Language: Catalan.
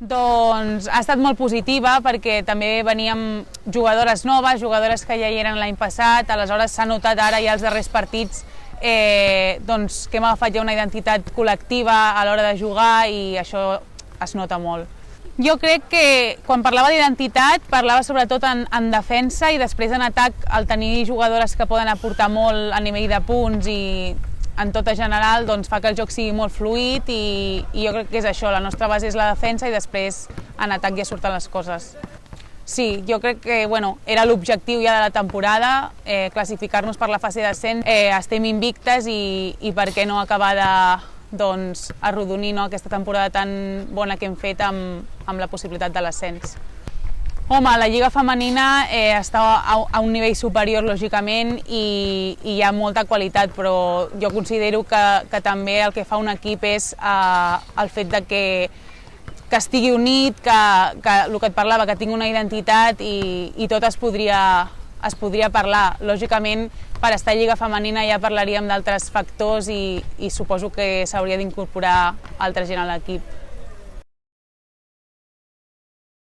Doncs ha estat molt positiva perquè també veníem jugadores noves, jugadores que ja hi eren l'any passat, aleshores s'ha notat ara ja als darrers partits doncs, que hem agafat ja una identitat col·lectiva a l'hora de jugar i això es nota molt. Jo crec que quan parlava d'identitat parlava sobretot en defensa i després en atac el tenir jugadores que poden aportar molt a nivell de punts i en tot general doncs, fa que el joc sigui molt fluid i jo crec que és això, la nostra base és la defensa i després en atac ja surten les coses. Sí, jo crec que era l'objectiu ja de la temporada, classificar-nos per la fase d'ascens, estem invictes i per què no acabar de arrodonir aquesta temporada tan bona que hem fet amb la possibilitat de l'ascens. Home, la Lliga Femenina està a un nivell superior, lògicament, i hi ha molta qualitat, però jo considero que també el que fa un equip és el fet de que estigui unit, que el que et parlava, que tingui una identitat i tot es podria parlar. Lògicament, per estar a Lliga Femenina ja parlaríem d'altres factors i suposo que s'hauria d'incorporar altra gent a l'equip.